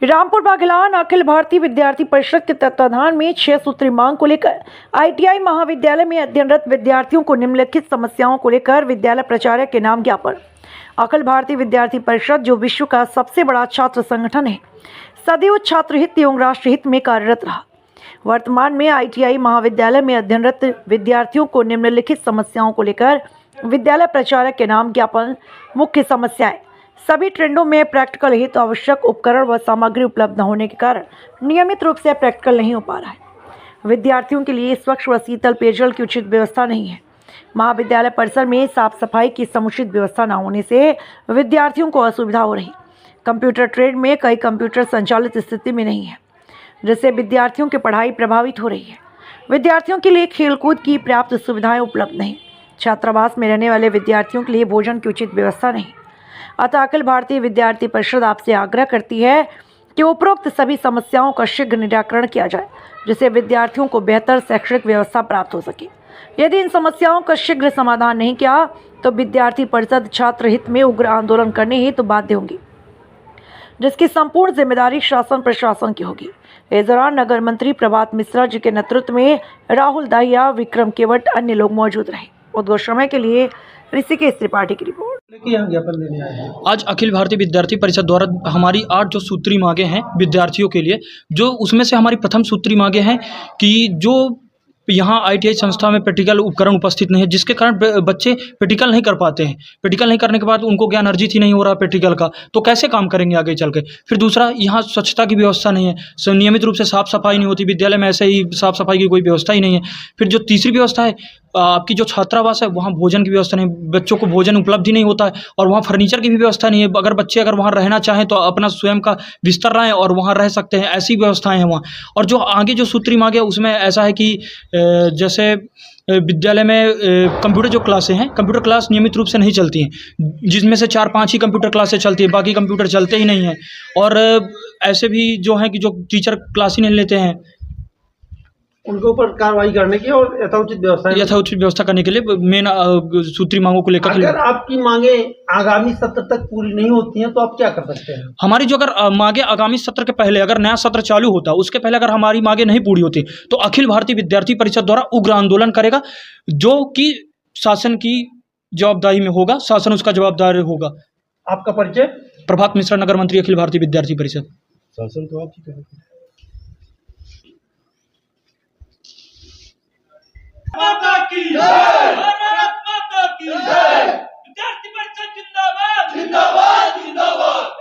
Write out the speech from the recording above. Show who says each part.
Speaker 1: रामपुर बागलान अखिल भारतीय विद्यार्थी परिषद के तत्वाधान में 6 सूत्री मांग को लेकर आईटीआई महाविद्यालय में अध्ययनरत विद्यार्थियों को निम्नलिखित समस्याओं को लेकर विद्यालय प्राचार्य के नाम ज्ञापन। अखिल भारतीय विद्यार्थी परिषद जो विश्व का सबसे बड़ा छात्र संगठन है, सदैव छात्र हित एवं राष्ट्र हित में कार्यरत रहा। वर्तमान में आईटीआई महाविद्यालय में अध्ययनरत विद्यार्थियों को निम्नलिखित समस्याओं को लेकर विद्यालय प्राचार्य के नाम ज्ञापन। मुख्य समस्याएं: सभी ट्रेंडों में प्रैक्टिकल हेतु तो आवश्यक उपकरण व सामग्री उपलब्ध न होने के कारण नियमित रूप से प्रैक्टिकल नहीं हो पा रहा है। विद्यार्थियों के लिए स्वच्छ व शीतल पेयजल की उचित व्यवस्था नहीं है। महाविद्यालय परिसर में साफ सफाई की समुचित व्यवस्था न होने से विद्यार्थियों को असुविधा हो रही। कंप्यूटर ट्रेड में कई कंप्यूटर संचालित स्थिति में नहीं है, जिससे विद्यार्थियों की पढ़ाई प्रभावित हो रही है। विद्यार्थियों के लिए खेलकूद की पर्याप्त सुविधाएं उपलब्ध नहीं। छात्रावास में रहने वाले विद्यार्थियों के लिए भोजन की उचित व्यवस्था नहीं। अतः अखिल भारतीय विद्यार्थी परिषद आपसे आग्रह करती है कि उपरोक्त सभी समस्याओं का शीघ्र निराकरण किया जाए, जिससे विद्यार्थियों को बेहतर शैक्षणिक व्यवस्था प्राप्त हो सके। यदि इन समस्याओं का शीघ्र समाधान नहीं किया तो विद्यार्थी परिषद छात्र हित में उग्र आंदोलन करने हेतु बाध्य होंगी, जिसकी संपूर्ण जिम्मेदारी शासन प्रशासन की होगी। इस दौरान नगर मंत्री प्रभात मिश्रा जी के नेतृत्व में राहुल दाहिया, विक्रम केवट, अन्य लोग मौजूद रहे। उद्घोष समय के लिए ऋषिकेश त्रिपाठी की रिपोर्ट।
Speaker 2: आज अखिल भारतीय विद्यार्थी परिषद द्वारा हमारी 8 जो सूत्री मांगे हैं विद्यार्थियों के लिए, जो उसमें से हमारी प्रथम सूत्री मांगे हैं कि जो यहाँ आईटीआई संस्था में प्रैक्टिकल उपकरण उपस्थित नहीं है, जिसके कारण बच्चे प्रैक्टिकल नहीं कर पाते हैं। प्रैक्टिकल नहीं करने के बाद उनको ज्ञान अर्जित ही नहीं हो रहा प्रैक्टिकल का, तो कैसे काम करेंगे आगे चल के। फिर दूसरा, यहाँ स्वच्छता की व्यवस्था नहीं है, नियमित रूप से साफ सफाई नहीं होती विद्यालय में, ऐसे ही साफ सफाई की कोई व्यवस्था ही नहीं है। फिर जो तीसरी व्यवस्था है, आपकी जो छात्रावास है वहाँ भोजन की व्यवस्था नहीं, बच्चों को भोजन उपलब्ध ही नहीं होता है, और वहाँ फर्नीचर की भी व्यवस्था नहीं है। अगर बच्चे वहाँ रहना चाहें तो अपना स्वयं का बिस्तर लाएं और वहाँ रह सकते हैं, ऐसी व्यवस्थाएं हैं वहाँ। और जो आगे जो सूत्री मांगे उसमें ऐसा है कि जैसे विद्यालय में कंप्यूटर जो क्लासें हैं, कंप्यूटर क्लास नियमित रूप से नहीं चलती हैं, जिसमें से 4-5 ही कंप्यूटर क्लासें चलती हैं, बाकी कंप्यूटर चलते ही नहीं हैं। और ऐसे भी जो हैं कि जो टीचर क्लास ही नहीं लेते हैं,
Speaker 3: उनके ऊपर कार्रवाई करने की और यथोचित
Speaker 2: व्यवस्था करने के लिए मेन सूत्री मांगों को लेकर।
Speaker 3: अगर आपकी मांगे आगामी सत्र तक पूरी नहीं होती हैं तो आप क्या कर सकते हैं?
Speaker 2: हमारी जो अगर मांगे आगामी सत्र के पहले, अगर नया सत्र चालू होता उसके पहले अगर हमारी मांगे नहीं पूरी होती तो अखिल भारतीय विद्यार्थी परिषद द्वारा उग्र आंदोलन करेगा, जो कि शासन की जवाबदारी में होगा, शासन उसका जवाबदार होगा।
Speaker 3: आपका परिचय?
Speaker 2: प्रभात मिश्रा, नगर मंत्री, अखिल भारतीय विद्यार्थी परिषद।
Speaker 3: शासन तो आप ही करेंगे।
Speaker 4: माता की जय, भारत माता की जय, विद्यार्थी परिषद जिंदाबाद जिंदाबाद जिंदाबाद।